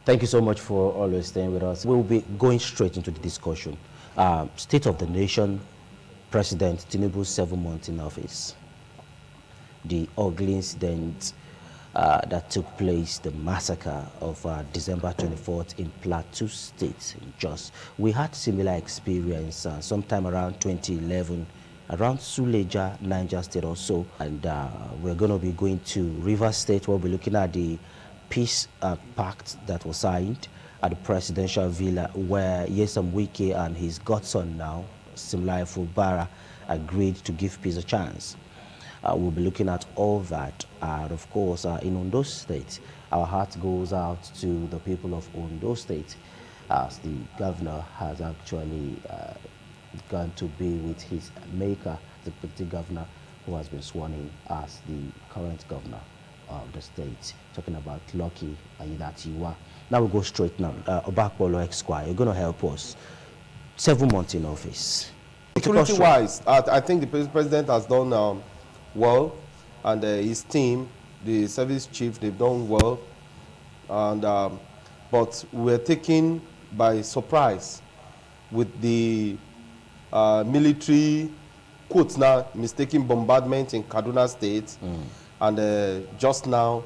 Thank you so much for always staying with us. We'll be going straight into the discussion. State of the nation, President Tinubu, 7 months in office. The ugly incident that took place, the massacre of December 24th in Plateau State in Jos. We had similar experience sometime around 2011 around Suleja, Niger State also. And we're going to be going to River State. We'll be looking at the peace pact that was signed at the presidential villa, where Nyesom Wike and his godson now, Siminalayi Fubara, agreed to give peace a chance. We'll be looking at all that. And of course, in Ondo State, our heart goes out to the people of Ondo State, as the governor has actually gone to be with his maker, the deputy governor, who has been sworn in as the current governor of the state, talking about Lucky Ayidatiwa. Now we'll go straight now. Obakpolo Esquire, you're going to help us. 7 months in office. Security-wise, I think the president has done well, and his team, the service chief, they've done well. And but we're taken by surprise with the military, quotes now, mistaken bombardment in Kaduna State. And just now,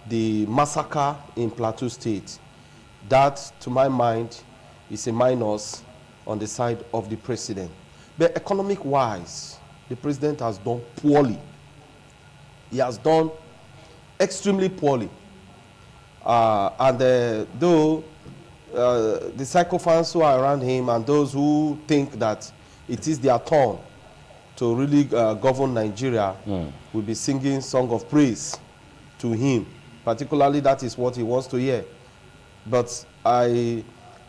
the massacre in Plateau State. That, to my mind, is a minus on the side of the president. But economic-wise, the president has done poorly. He has done extremely poorly. And though the sycophants who are around him and those who think that it is their turn to really govern Nigeria will be singing song of praise to him. Particularly, that is what he wants to hear. But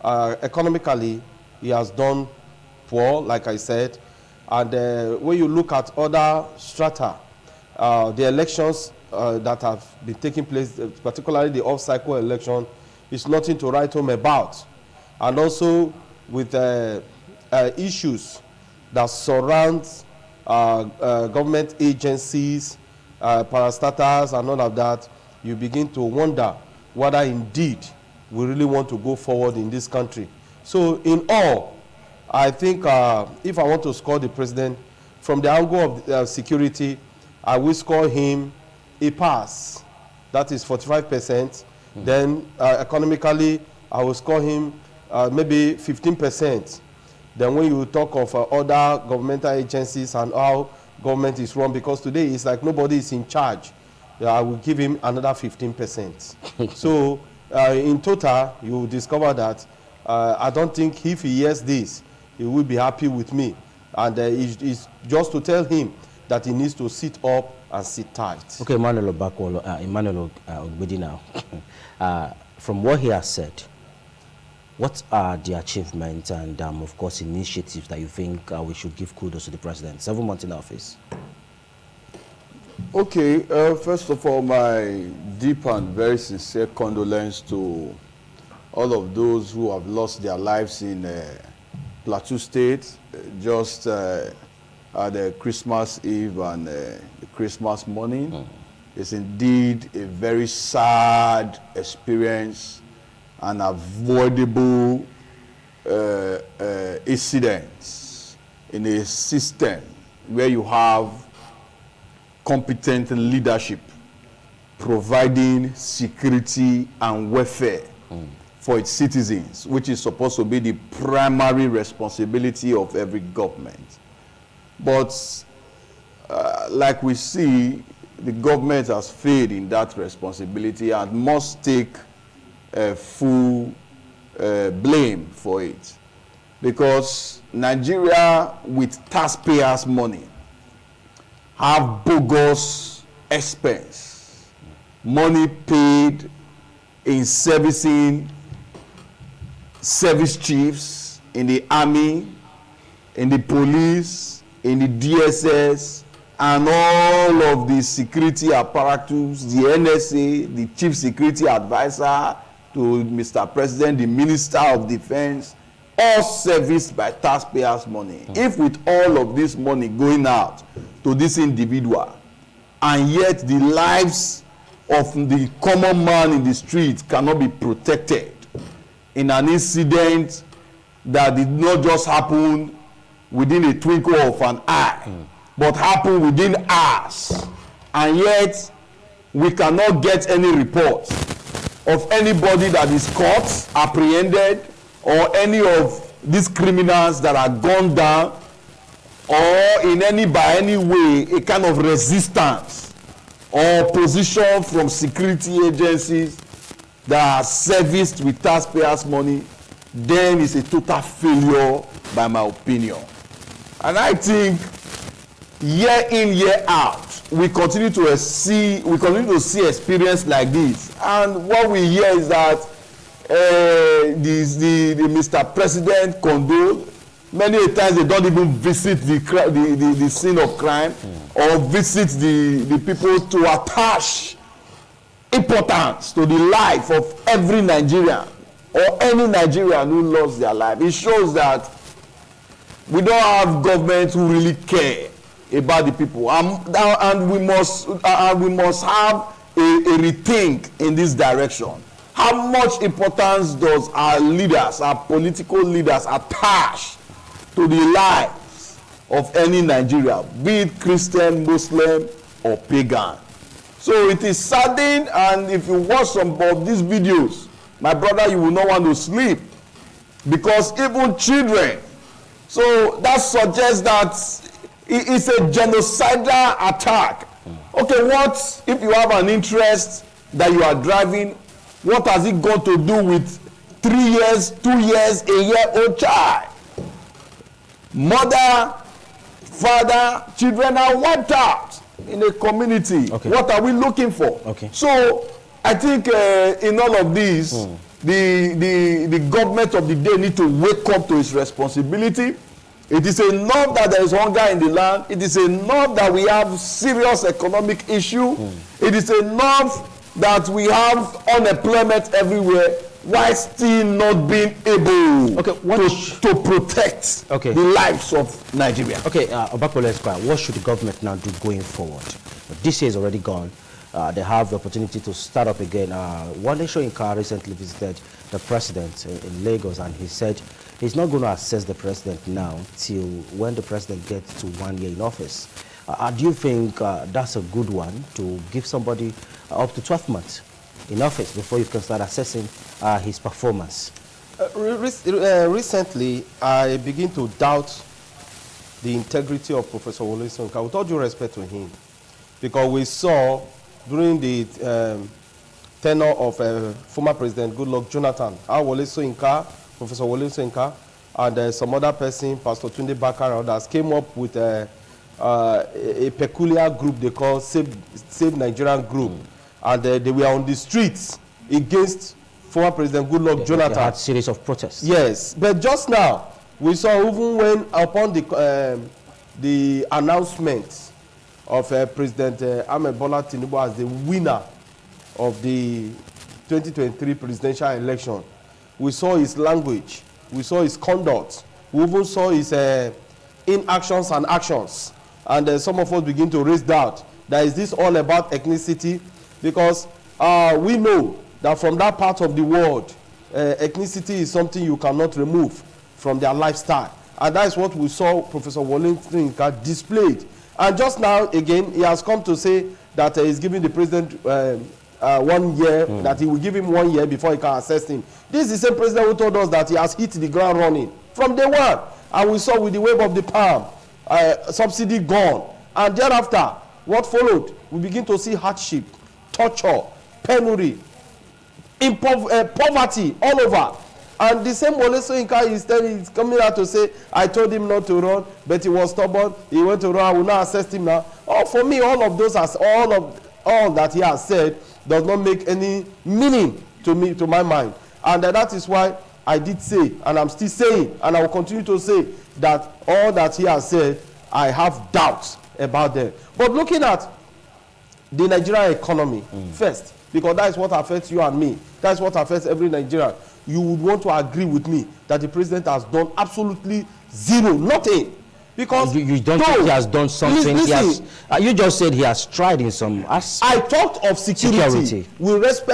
economically, he has done poor, like I said. And when you look at other strata, the elections that have been taking place, particularly the off-cycle election, is nothing to write home about. And also with issues that surround government agencies, parastatals, and all of that, you begin to wonder whether indeed we really want to go forward in this country. So in all, I think if I want to score the president, from the angle of security, I will score him a pass. That is 45%. Then economically, I will score him maybe 15%. Then when you talk of other governmental agencies and how government is run, because today it's like nobody is in charge, I will give him another 15%. So in total, you will discover that I don't think if he hears this, he will be happy with me. And it's just to tell him that he needs to sit up and sit tight. Okay, Emmanuel Ogbedi now. From what he has said, what are the achievements and, of course, initiatives that you think we should give kudos to the president? 7 months in office. Okay, first of all, my deep and very sincere condolence to all of those who have lost their lives in Plateau State, just at the Christmas Eve and the Christmas morning. It's indeed a very sad experience, an avoidable incidents in a system where you have competent leadership providing security and welfare for its citizens, which is supposed to be the primary responsibility of every government. But like we see, the government has failed in that responsibility and must take full blame for it. Because Nigeria, with taxpayers' money, have bogus expense, money paid in servicing service chiefs in the army, in the police, in the DSS, and all of the security apparatus, the NSA, the chief security advisor to Mr. President, the Minister of Defense, all serviced by taxpayers' money. If with all of this money going out to this individual, and yet the lives of the common man in the street cannot be protected in an incident that did not just happen within a twinkle of an eye, but happen within hours, and yet we cannot get any report of anybody that is caught, apprehended, or any of these criminals that are gone down, or in any by any way a kind of resistance or opposition from security agencies that are serviced with taxpayers' money, then it's a total failure by my opinion. And I think year in, year out, we continue to see experience like this. And what we hear is that the Mr. President condole. Many times they don't even visit the scene of crime or visit the people to attach importance to the life of every Nigerian or any Nigerian who lost their life. It shows that we don't have government who really care about the people, and we must have a rethink in this direction. How much importance does our leaders, our political leaders, attach to the lives of any Nigerian, be it Christian, Muslim, or pagan? So it is saddening, and if you watch some of these videos, my brother, you will not want to sleep, because even children. So that suggests that it's a genocidal attack. Okay, what if you have an interest that you are driving? What has it got to do with 3 years, 2 years, a year-old child? Mother, father, children are wiped out in a community. Okay. What are we looking for? Okay. So I think in all of this, the government of the day need to wake up to its responsibility. It is enough that there is hunger in the land. It is enough that we have serious economic issue. It is enough that we have unemployment everywhere, while still not being able to protect the lives of Nigeria. Okay, Obakole Esquire, what should the government now do going forward? This year is already gone. They have the opportunity to start up again. One nation in car recently visited the president in Lagos, and he said he's not going to assess the president now till when the president gets to 1 year in office. Do you think that's a good one, to give somebody up to 12 months in office before you can start assessing his performance? Recently, I begin to doubt the integrity of Professor Wole Soyinka, with all due respect to him, because we saw during the tenure of former President Goodluck Jonathan, how Wole Soyinka, Professor Wole Soyinka, and some other person, Pastor Tunde Bakare and others, came up with a peculiar group they call Save Nigerian Group. And they were on the streets against former President Goodluck Jonathan. They had a series of protests. Yes, but just now, we saw even when upon the announcement of President Ahmed Bola Tinubu as the winner of the 2023 presidential election, we saw his language, we saw his conduct, we even saw his inactions and actions. And some of us begin to raise doubt that is this all about ethnicity, because we know that from that part of the world, ethnicity is something you cannot remove from their lifestyle. And that is what we saw Professor Wole Soyinka displayed. And just now, again, he has come to say that he's giving the president 1 year, that he will give him 1 year before he can assess him. This is the same president who told us that he has hit the ground running from day one. And we saw with the wave of the palm, subsidy gone. And thereafter, what followed? We begin to see hardship, torture, penury, poverty all over. And the same Wole Soyinka is coming out to say, I told him not to run, but he was stubborn. He went to run. I will not assess him now. Oh, for me, all of those, all that he has said does not make any meaning to me, to my mind. And that is why I did say, and I'm still saying, and I will continue to say, that all that he has said, I have doubts about them. But looking at the Nigerian economy first, because that is what affects you and me. That is what affects every Nigerian. You would want to agree with me that the president has done absolutely zero, nothing. Because you don't think he has done something? Listen, You just said he has tried in some aspects. I talked of security. With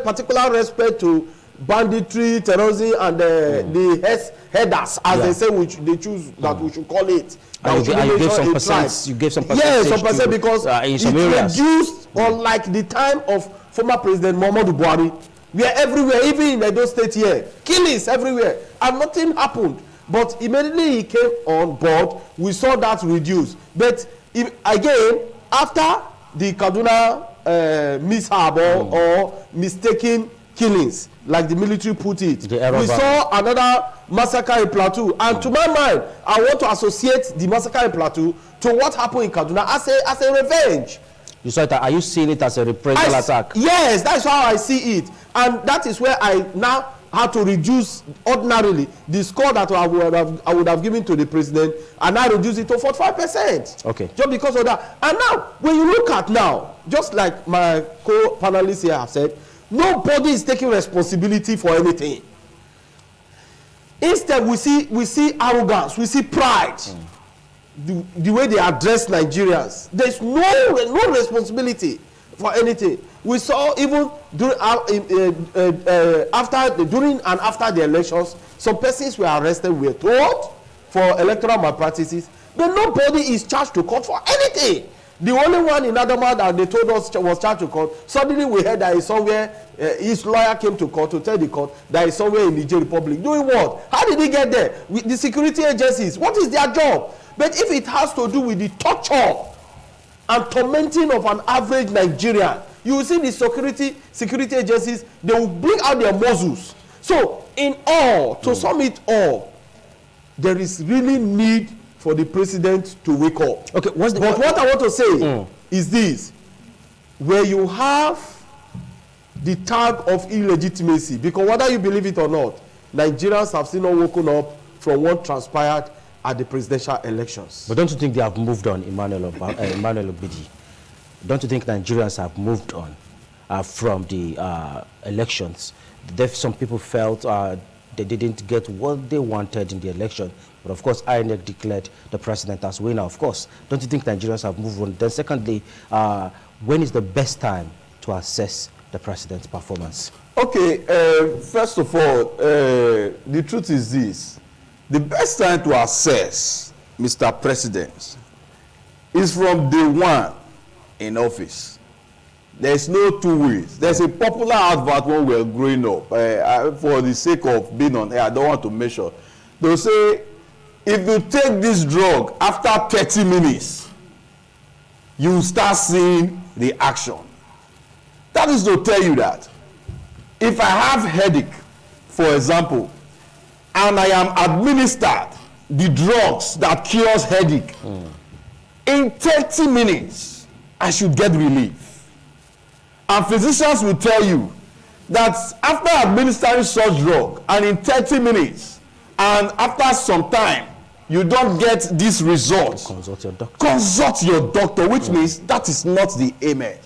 particular respect to banditry, terrorism, and the headers, as they say, which they choose that we should call it. You gave some percent. You gave some percentage. Yes, some percent, because in some it areas. reduced, unlike the time of former President Muhammadu Buhari. We are everywhere, even in Edo State here. Killings everywhere, and nothing happened. But immediately he came on board, we saw that reduce. But again, after the Kaduna mishap or mistaken killings, like the military put it, we saw another massacre in Plateau. And to my mind, I want to associate the massacre in Plateau to what happened in Kaduna as a revenge. You saw it, are you seeing it as a reprisal attack? Yes, that's how I see it. And that is where I now had to reduce ordinarily the score that I would have given to the president, and I reduce it to 45%. Okay. Just because of that. And now, when you look at now, just like my co-panelists here have said, nobody is taking responsibility for anything. Instead, we see arrogance, we see pride. The way they address Nigerians, there's no responsibility for anything. We saw even during and after the elections, some persons were arrested, we were told, for electoral malpractices, but nobody is charged to court for anything. The only one in Adamawa that they told us was charged to court. Suddenly we heard that somewhere his lawyer came to court to tell the court that he's somewhere in Niger Republic. Doing what? How did he get there? With the security agencies, what is their job? But if it has to do with the torture and tormenting of an average Nigerian, you will see the security agencies, they will bring out their muzzles. So, in all, to sum it all, there is really need for the president to wake up. Okay, what I want to say is this: where you have the tag of illegitimacy, because whether you believe it or not, Nigerians have still not woken up from what transpired at the presidential elections. But don't you think they have moved on, Emmanuel Obidi? Don't you think Nigerians have moved on from the elections? Some people felt they didn't get what they wanted in the election. But of course, INEC declared the president as winner, of course. Don't you think Nigerians have moved on? Then secondly, when is the best time to assess the president's performance? Okay, first of all, the truth is this. The best time to assess Mr. President is from day one in office. There's no two ways. There's a popular advert when we were growing up. For the sake of being on air, I don't want to measure. They'll say, if you take this drug after 30 minutes, you start seeing the action. That is to tell you that if I have headache, for example, and I am administered the drugs that cures headache, in 30 minutes, I should get relief. And physicians will tell you that after administering such drug, and in 30 minutes, and after some time, you don't get this result, consult your doctor. Consult your doctor, which means that is not the amen.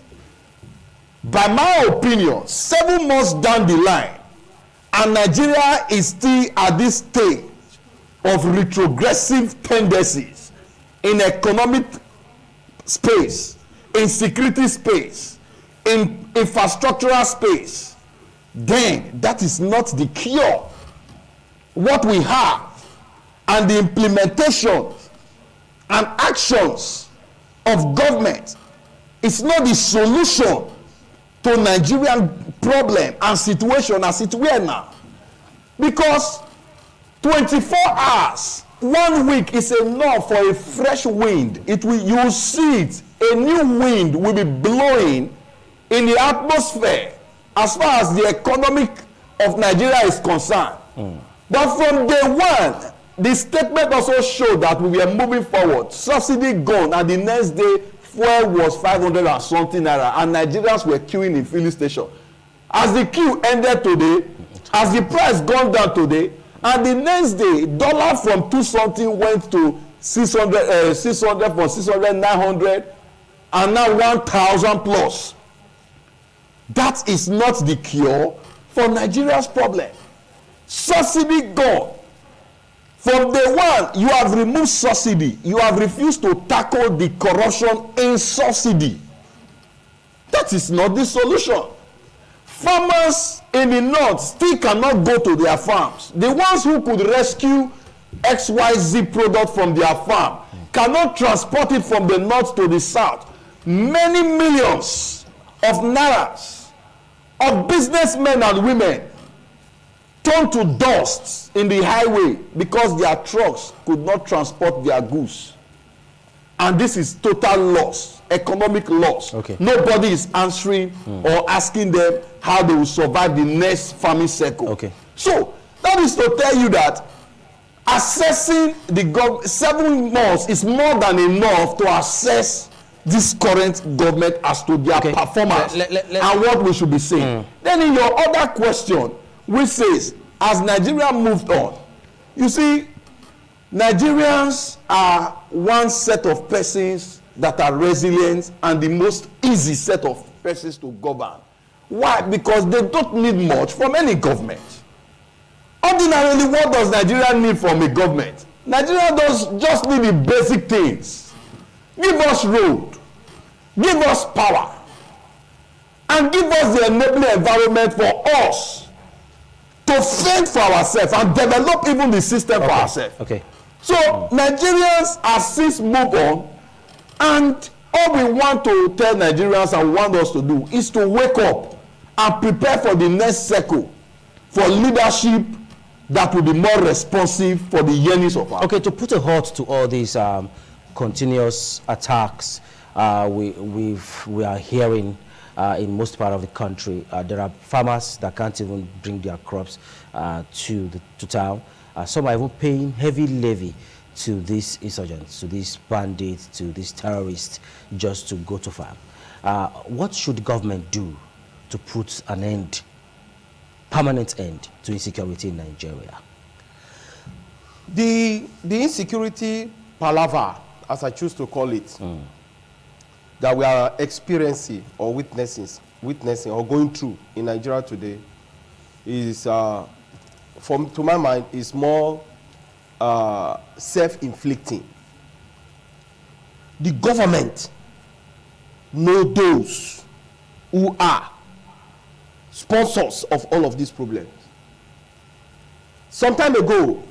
By my opinion, 7 months down the line, and Nigeria is still at this stage of retrogressive tendencies in economic space, in security space, in infrastructural space, then that is not the cure. What we have and the implementation and actions of government is not the solution to Nigerian problem and situation as it were now. Because 24 hours, 1 week is enough for a fresh wind. You will see it. A new wind will be blowing in the atmosphere as far as the economic of Nigeria is concerned. But from day one, the statement also showed that we were moving forward. Subsidy gone, and the next day, fuel was 500 and something naira, and Nigerians were queuing in filling station. As the queue ended today, as the price gone down today, and the next day, dollar from 2 something went to 600 from 600, 900, and now 1,000 plus. That is not the cure for Nigeria's problem. Subsidy gone. From day one, you have removed subsidy. You have refused to tackle the corruption in subsidy. That is not the solution. Farmers in the north still cannot go to their farms. The ones who could rescue XYZ product from their farm cannot transport it from the north to the south. Many millions of nairas of businessmen and women turned to dust in the highway because their trucks could not transport their goods. And this is total loss, economic loss. Okay. Nobody is answering or asking them how they will survive the next farming cycle. Okay. So that is to tell you that assessing the 7 months is more than enough to assess this current government as to their performance and what we should be saying. Then in your other question, which says, as Nigeria moved on, you see, Nigerians are one set of persons that are resilient and the most easy set of persons to govern. Why? Because they don't need much from any government. Ordinarily, what does Nigeria need from a government? Nigeria does just need the basic things. Give us road, give us power, and give us the enabling environment for us to fend for ourselves and develop even the system for ourselves. Okay. So Nigerians have since moved on, and all we want to tell Nigerians and want us to do is to wake up and prepare for the next cycle, for leadership that will be more responsive for the yearnings of our. Okay, to put a halt to all these continuous attacks we are hearing in most part of the country. There are farmers that can't even bring their crops to town. Some are even paying heavy levy to these insurgents, to these bandits, to these terrorists, just to go to farm. What should the government do to put an end, permanent end, to insecurity in Nigeria? The insecurity palaver, as I choose to call it, that we are experiencing or witnessing or going through in Nigeria today is, to my mind, is more self-inflicting. The government know those who are sponsors of all of these problems. Some time ago,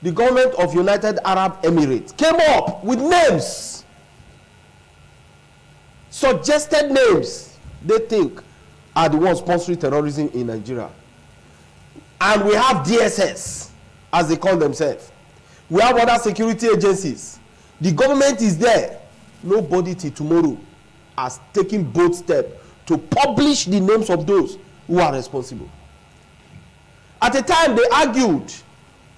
the government of United Arab Emirates came up with names, suggested names they think are the ones sponsoring terrorism in Nigeria. And we have DSS, as they call themselves. We have other security agencies. The government is there. Nobody till tomorrow has taken bold steps to publish the names of those who are responsible. At the time, they argued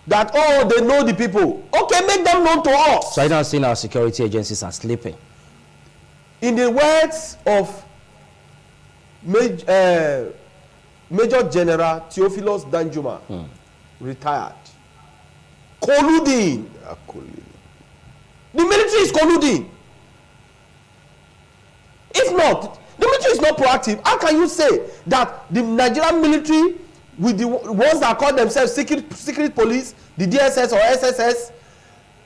that, oh, they know the people. Okay, make them known to us. So I don't think our security agencies are sleeping. In the words of Major General Theophilus Danjuma, retired, colluding. The military is colluding. If not, the military is not proactive. How can you say that the Nigerian military, with the ones that call themselves secret police, the DSS or SSS,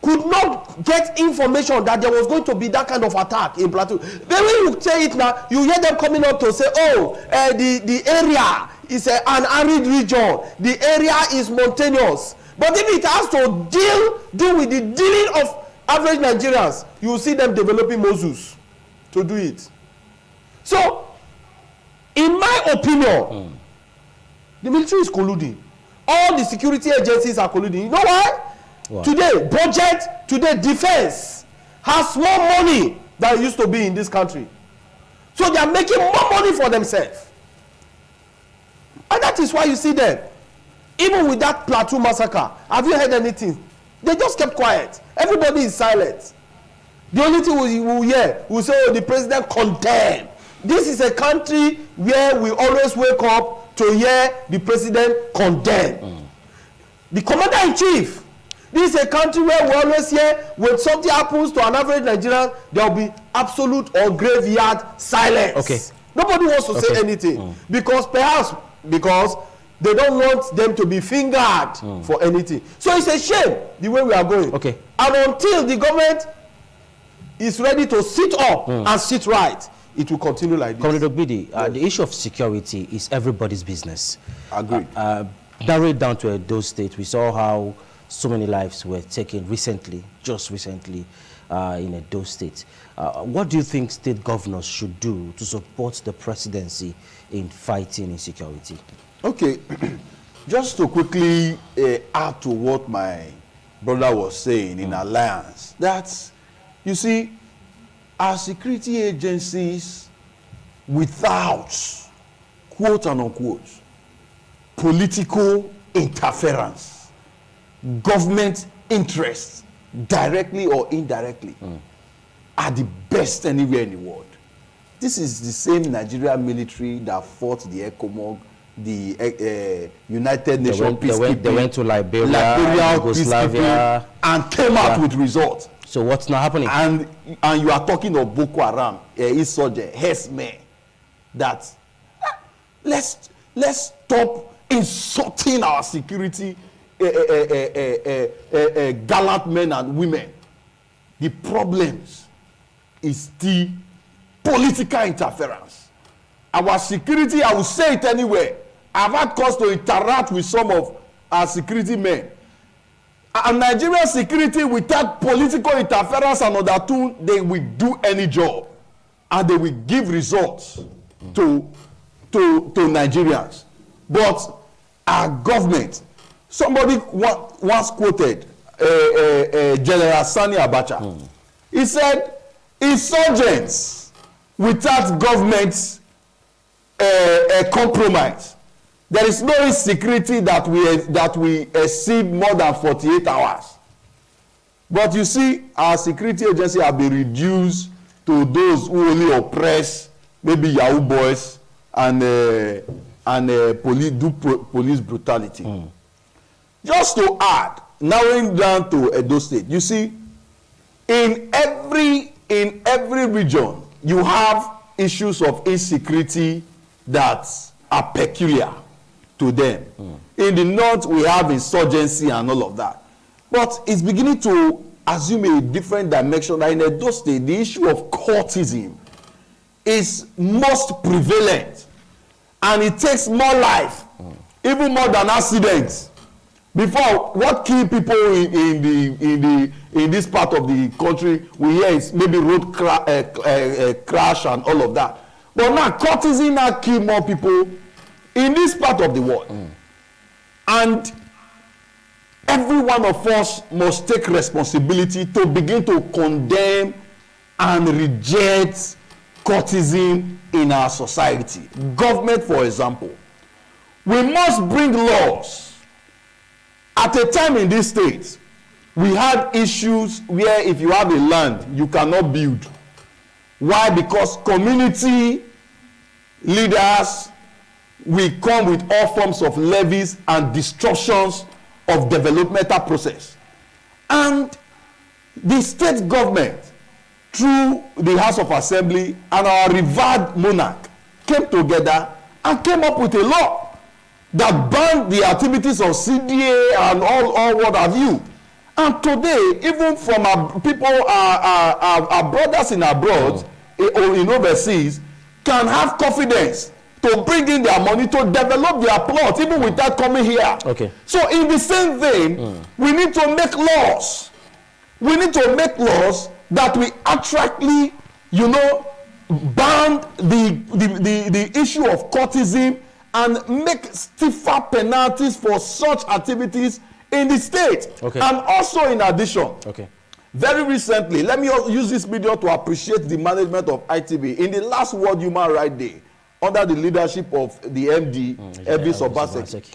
could not get information that there was going to be that kind of attack in Plateau? Then when you say it now, you hear them coming up to say, oh, the area is an arid region, the area is mountainous. But if it has to deal with the dealing of average Nigerians, you will see them developing Moses to do it. So, in my opinion, the military is colluding. All the security agencies are colluding. You know why? What? Today, defense has more money than it used to be in this country. So they are making more money for themselves. And that is why you see them. Even with that Plateau massacre, have you heard anything? They just kept quiet. Everybody is silent. The only thing we will hear, we will say, oh, the president condemned. This is a country where we always wake up to hear the president condemn. The commander-in-chief. This is a country where we always hear when something happens to an average Nigerian, there will be absolute or graveyard silence. Okay. Nobody wants to say anything. Because They don't want them to be fingered for anything. So it's a shame the way we are going. Okay. And until the government is ready to sit up and sit right, it will continue like this. Comrade Ogbidi, the issue of security is everybody's business. Agreed. Narrowed down to Edo State, we saw how so many lives were taken recently, just recently, in Edo State. What do you think state governors should do to support the presidency in fighting insecurity? Okay, just to quickly add to what my brother was saying in alliance, that, you see, our security agencies, without, quote and unquote, political interference, government interests, directly or indirectly, are the best anywhere in the world. This is the same Nigerian military that fought the ECOMOG, the United Nations peacekeeping. They went to Liberia, Yugoslavia, and came out with results. So what's not happening? And you are talking of Boko Haram, insurgent, herdsmen. That let's stop insulting our security gallant men and women. The problems is the political interference. Our security, I will say it anywhere. I've had cause to interact with some of our security men. And Nigerian security, without political interference and other tools, they will do any job. And they will give results to Nigerians. But our government, somebody once quoted General Sani Abacha. He said, insurgents without government compromise, there is no insecurity that we exceed more than 48 hours. But you see, our security agency have been reduced to those who only oppress, maybe Yahoo boys and police brutality. Just to add, narrowing down to Edo State, you see, in every region, you have issues of insecurity that are peculiar to them. In the north, we have insurgency and all of that. But it's beginning to assume a different dimension. In Edo State, the issue of cultism is most prevalent. And it takes more life, even more than accidents. Before, what kill people in this part of the country, we hear is maybe road crash and all of that. But now, courtesy now kill more people in this part of the world. And every one of us must take responsibility to begin to condemn and reject courtesy in our society. Government, for example, we must bring laws. At a time in this state, we had issues where if you have a land, you cannot build. Why? Because community leaders will come with all forms of levies and disruptions of developmental process. And the state government, through the House of Assembly and our revered monarch, came together and came up with a law that banned the activities of CDA and all what have you. And today, even from our people, our brothers in abroad or in overseas, can have confidence to bring in their money to develop their plot, even without coming here. Okay. So in the same vein, we need to make laws. We need to make laws that we attractly, ban the issue of courtesy and make stiffer penalties for such activities in the state. Okay. And also in addition, very recently, let me use this video to appreciate the management of ITV. In the last World Human Rights Day, under the leadership of the MD, Elvis Obaseki,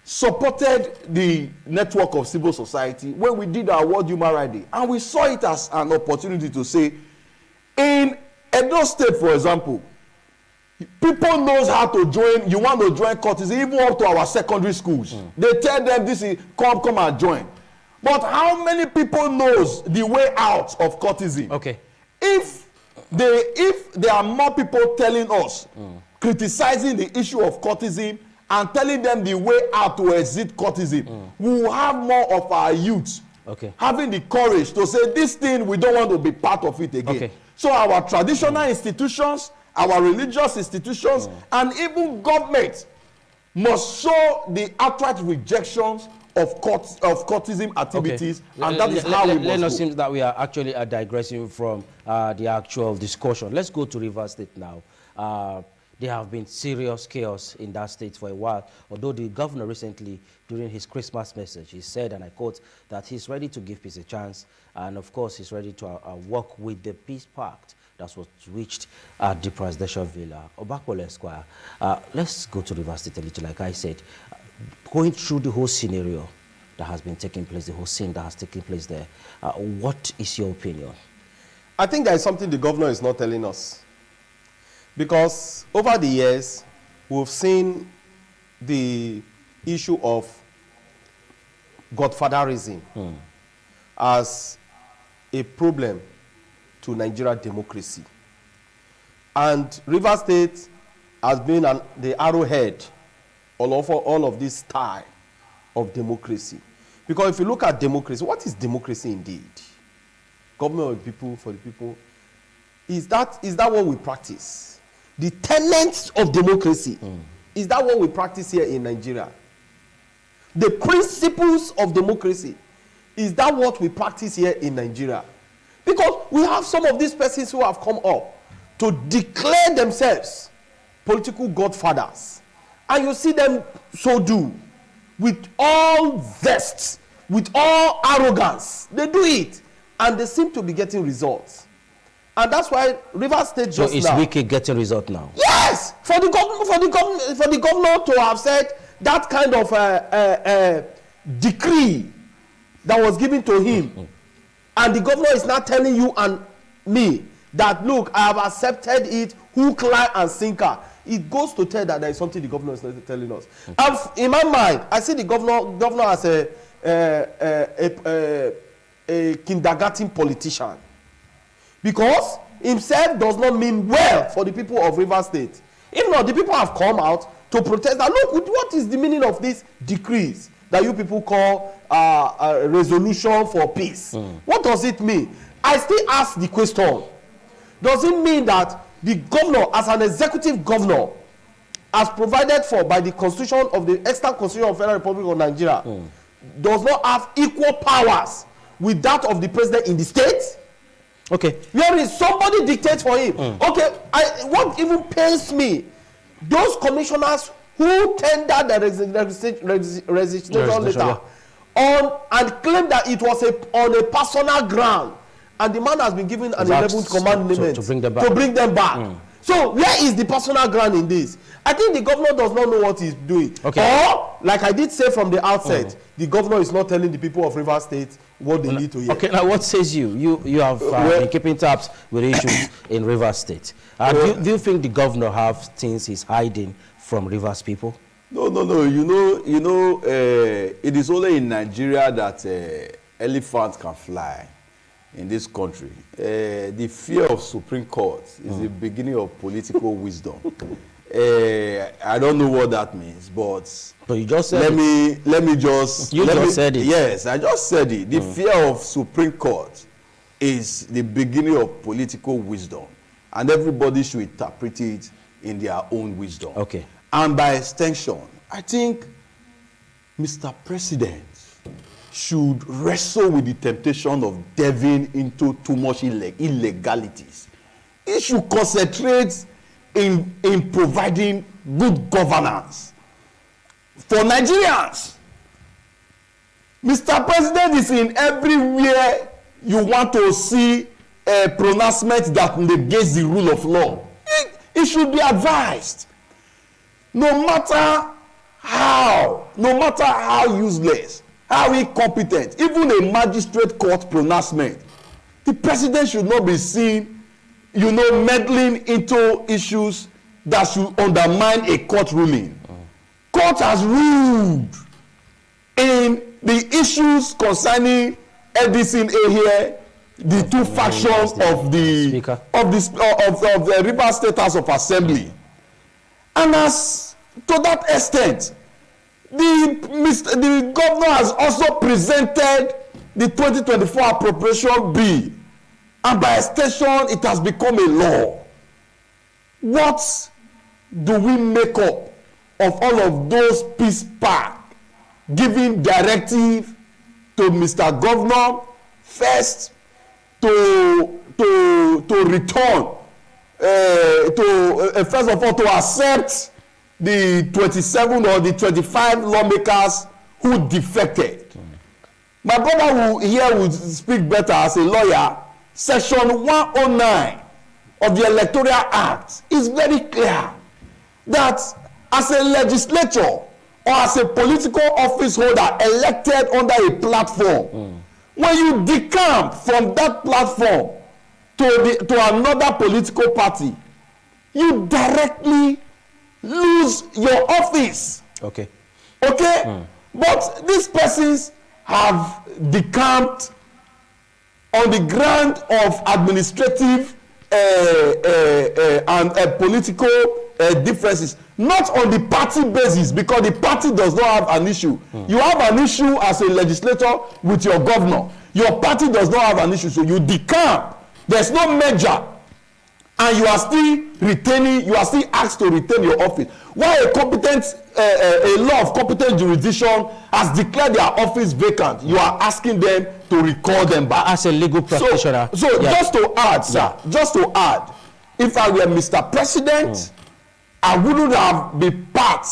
supported the network of civil society when we did our World Human Rights Day. And we saw it as an opportunity to say, in Edo State, for example, people knows how to join. You want to join courtesy, even up to our secondary schools. They tell them this is come and join. But how many people knows the way out of courtesy? Okay. If there are more people telling us, criticizing the issue of courtesy and telling them the way out to exit courtism, we will have more of our youth having the courage to say, this thing, we don't want to be part of it again. So our traditional institutions, our religious institutions, and even government must show the outright rejections of courtism activities, and that is how we must go. It seems that we are actually digressing from the actual discussion. Let's go to Rivers State now. There have been serious chaos in that state for a while, although the governor recently, during his Christmas message, he said, and I quote, that he's ready to give peace a chance, and of course he's ready to work with the peace pact that was reached at the presidential villa, Obakwole Esquire. Let's go to Rivers State a little, like I said. Going through the whole scenario that has been taking place, the whole scene that has taken place there, what is your opinion? I think there is something the governor is not telling us. Because over the years, we've seen the issue of godfatherism as a problem to Nigeria democracy. And Rivers State has been the arrowhead all of this style of democracy. Because if you look at democracy, what is democracy indeed? Government of the people, for the people. Is that what we practice? The tenets of democracy, is that what we practice here in Nigeria? The principles of democracy, is that what we practice here in Nigeria? Because we have some of these persons who have come up to declare themselves political godfathers. And you see them so do, with all zest, with all arrogance. They do it, and they seem to be getting results. And that's why Rivers State just now. So is Wike getting result now? Yes, for the governor to have said that kind of decree that was given to him, and the governor is now telling you and me that, look, I have accepted it, hook, line, and sinker. It goes to tell that there is something the governor is not telling us. And in my mind, I see the governor as a kindergarten politician. Because himself does not mean well for the people of Rivers State. If not, the people have come out to protest that, look, what is the meaning of these decrees that you people call a resolution for peace? What does it mean? I still ask the question. Does it mean that the governor, as an executive governor, as provided for by the constitution of the extant constitution of the Federal Republic of Nigeria, does not have equal powers with that of the president in the state? Okay. Where is somebody dictates for him? Okay, what even pains me, those commissioners who tendered the resignation letter on and claimed that it was on a personal ground, and the man has been given an 11th commandment to bring them back. So where is the personal ground in this? I think the governor does not know what he's doing. Okay. Or, like I did say from the outset, the governor is not telling the people of Rivers State what they need to hear. Okay, now what says you? You have been keeping tabs with issues in Rivers State. Do you think the governor have things he's hiding from Rivers people? No. You know, it is only in Nigeria that elephants can fly in this country. The fear of Supreme Court is the beginning of political wisdom. I don't know what that means, but you just said let me just said it. Yes, I just said it. The fear of Supreme Court is the beginning of political wisdom, and everybody should interpret it in their own wisdom. Okay. And by extension, I think Mr. President should wrestle with the temptation of delving into too much illegalities. He should concentrate in providing good governance for Nigerians. Mr. President is in everywhere you want to see a pronouncement that negates the rule of law. He should be advised. No matter how useless, how incompetent, even a magistrate court pronouncement, the president should not be seen, meddling into issues that should undermine a court ruling. Court has ruled in the issues concerning Edison here, the two factions of the Rivers State House of Assembly. And as to that extent, the governor has also presented the 2024 appropriation bill, and by extension, it has become a law. What do we make up of all of those peace pact giving directive to Mr. Governor first to return first of all to accept the 27 or the 25 lawmakers who defected? My brother will speak better as a lawyer. Section 109 of the Electoral Act is very clear that as a legislator or as a political office holder elected under a platform, when you decamp from that platform to another political party, you directly lose your office. Okay. But these persons have decamped on the ground of administrative and political differences, not on the party basis, because the party does not have an issue. You have an issue as a legislator with your governor. Your party does not have an issue, so you decamp. There's no merger, and you are still asked to retain your office. While a law of competent jurisdiction has declared their office vacant, you are asking them to recall them back. As a legal practitioner. So yeah. Just to add, sir, if I were Mr. President, I wouldn't have been part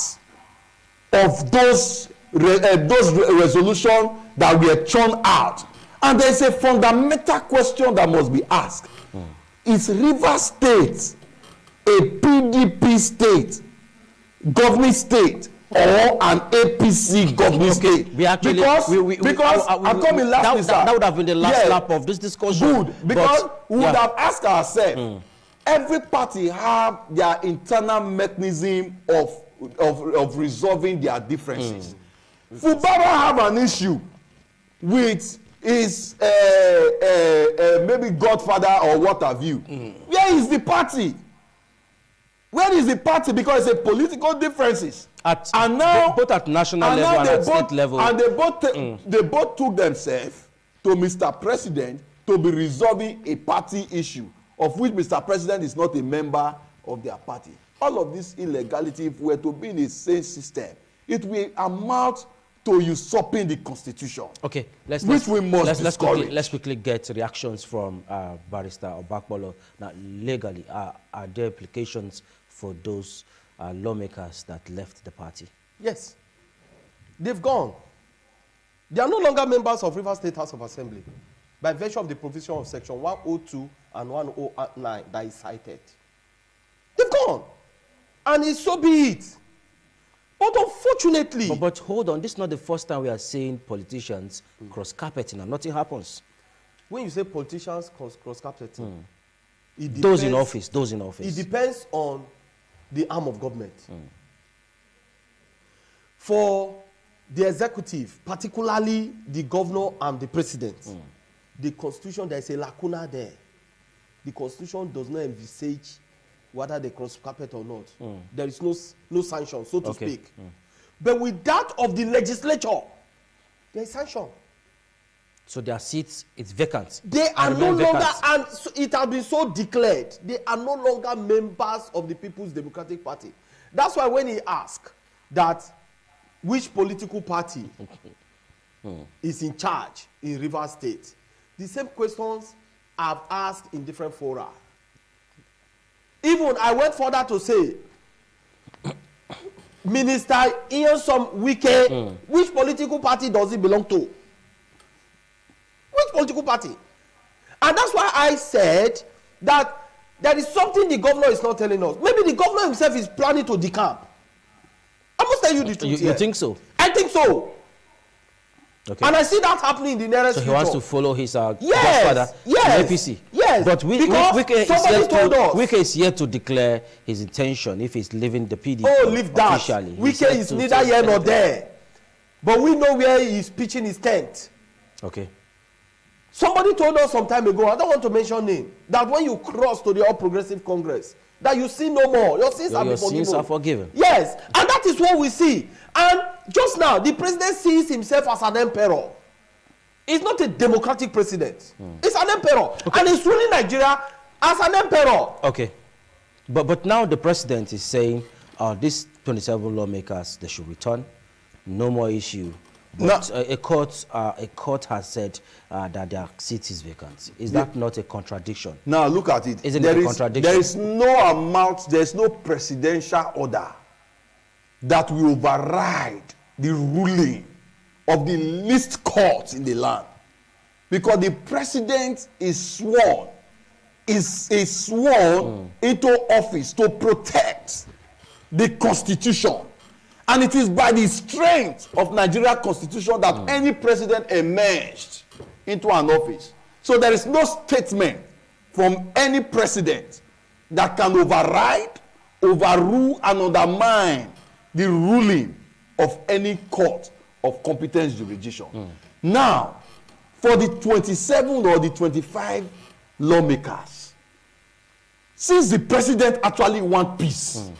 of those resolutions that were churned out. And there's a fundamental question that must be asked. Is Rivers State a PDP state, governing state, or an APC governing state? Because I'm coming last, that would have been the last lap of this discussion. Good, because we would have asked ourselves, every party have their internal mechanism of resolving their differences. Fubara have an issue with his maybe godfather or what have you. Where is the party? Where is the party? Because it's a political differences. And now, both at national level and at state level. And they both took themselves to Mr. President to be resolving a party issue, of which Mr. President is not a member of their party. All of this illegality, if we were to be in a same system, it will amount to usurping the constitution. Okay, let's quickly get reactions from Barrister Obakpolo. Now, legally, are there implications for those lawmakers that left the party? Yes, they've gone. They are no longer members of Rivers State House of Assembly by virtue of the provision of Section 102 and 109 that is cited. They've gone, and it's so be it. But unfortunately... But hold on, this is not the first time we are seeing politicians cross-carpeting and nothing happens. When you say politicians cross-carpeting, those in office. It depends on the arm of government. For the executive, particularly the governor and the president, the constitution, there is a lacuna there. The constitution does not envisage whether they cross carpet or not. There is no sanction, so to speak. But with that of the legislature, there is sanction. So their seats, it's vacant. They are no longer, and it has been so declared, they are no longer members of the People's Democratic Party. That's why when he asked that which political party is in charge in Rivers State, the same questions I've asked in different fora. Even I went further to say, Minister Nyesom Wike, which political party does he belong to? Which political party? And that's why I said that there is something the governor is not telling us. Maybe the governor himself is planning to decamp. I must tell you the truth. You think so? I think so. Okay. And I see that happening in the nearest future. So he wants to follow his godfather to APC. Yes. But Wike is yet to declare his intention if he's leaving the PDP. Oh, leave that. Officially. Wike is neither here nor there. But we know where he's pitching his tent. Okay. Somebody told us some time ago, I don't want to mention name, that when you cross to the All Progressive Congress, that you sin no more. Your sins Your sins are forgiven. Yes, and that is what we see. And just now, the president sees himself as an emperor. He's not a democratic president. He's an emperor. Okay. And he's ruling Nigeria as an emperor. Okay. But now the president is saying these 27 lawmakers, they should return. No more issue. But a court has said that their seat is vacant. Is that not a contradiction? Now look at it. Isn't it a contradiction? There is no presidential order that will override the ruling of the least court in the land. Because the president is sworn into office to protect the constitution. And it is by the strength of Nigeria constitution that any president emerged into an office. So there is no statement from any president that can override, overrule, and undermine the ruling of any court of competence jurisdiction. Now, for the 27 or the 25 lawmakers, since the president actually wants peace,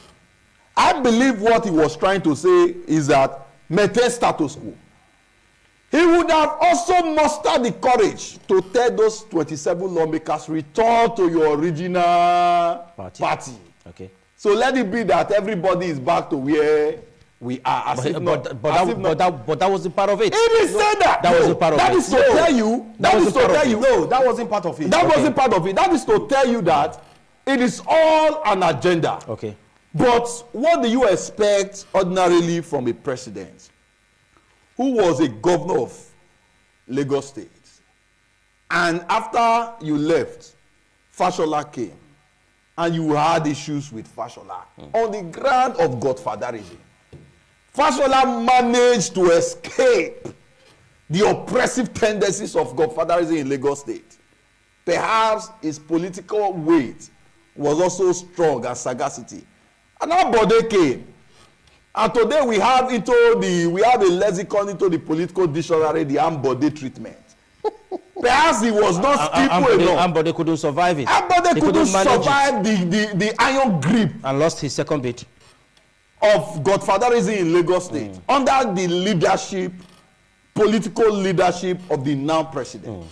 I believe what he was trying to say is that maintain status quo. He would have also mustered the courage to tell those 27 lawmakers, return to your original party. Okay. So let it be that everybody is back to where we are. But that wasn't part of it. He didn't say that. That wasn't part of it. That is to tell you. No, that wasn't part of it. That wasn't part of it. That is to tell you that it is all an agenda. Okay. But what do you expect ordinarily from a president who was a governor of Lagos State? And after you left, Fashola came, and you had issues with Fashola on the ground of godfatherism. Fashola managed to escape the oppressive tendencies of godfatherism in Lagos State. Perhaps his political weight was also strong and sagacity. And now Bode came. And today we have a lexicon into the political dictionary, the Ambode treatment. Perhaps he was not skillful enough. Ambode couldn't survive it. Ambode couldn't survive the iron grip. And lost his second bid. Of godfatherism in Lagos State. Under the leadership, political leadership of the now president.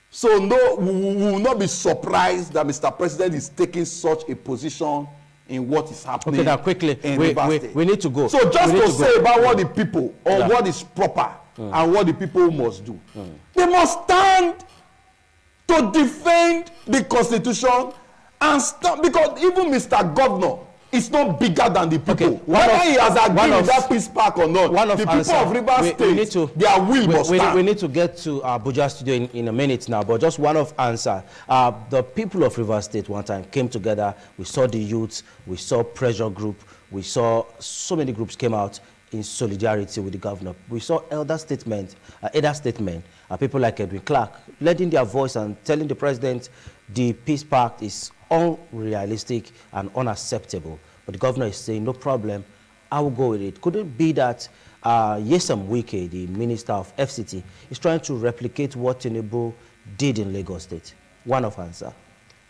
So no, we will not be surprised that Mr. President is taking such a position in what is happening. Okay, now quickly, we need to go. So just to say about what the people, or what is proper, and what the people must do. They must stand to defend the Constitution and stand, because even Mr. Governor is not bigger than the people. Okay, whether he has agreed with that peace park or not, the people of Rivers State, their will must stand. We need to get to Abuja studio in a minute now, but just one of answer. The people of Rivers State one time came together. We saw the youths, we saw pressure group, we saw so many groups came out in solidarity with the governor. We saw elder statement, people like Edwin Clark lending their voice and telling the president the peace pact is unrealistic and unacceptable. But the governor is saying, no problem, I will go with it. Could it be that Yesam Wike, the minister of FCT, is trying to replicate what Tinubu did in Lagos State? One of answer.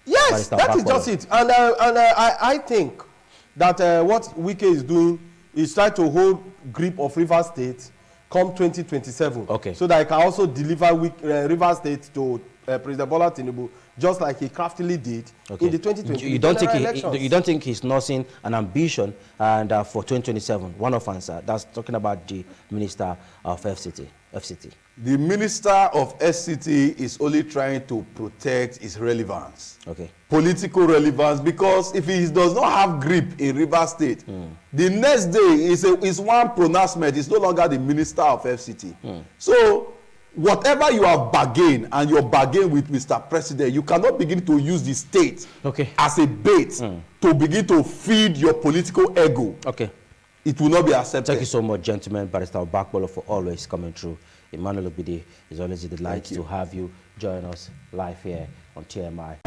Yes, that is just it. And I think that what Wike is doing is trying to hold grip of Rivers State come 2027. Okay. So that he can also deliver Rivers State to President Bola Tinubu, just like he craftily did in the 2020 elections. You don't think he's nursing an ambition and for 2027? One of answer. That's talking about the minister of FCT. The minister of FCT is only trying to protect his relevance. Okay. Political relevance, because if he does not have grip in Rivers State, the next day is one pronouncement. It's no longer the minister of FCT. So whatever you have bargained and you bargain with Mr. President, you cannot begin to use the state as a bait to begin to feed your political ego. Okay. It will not be accepted. Thank you so much, gentlemen. Barrister Bakbolo, for always coming through. Emmanuel Obidi, is always a delight to have you join us live here on TMI.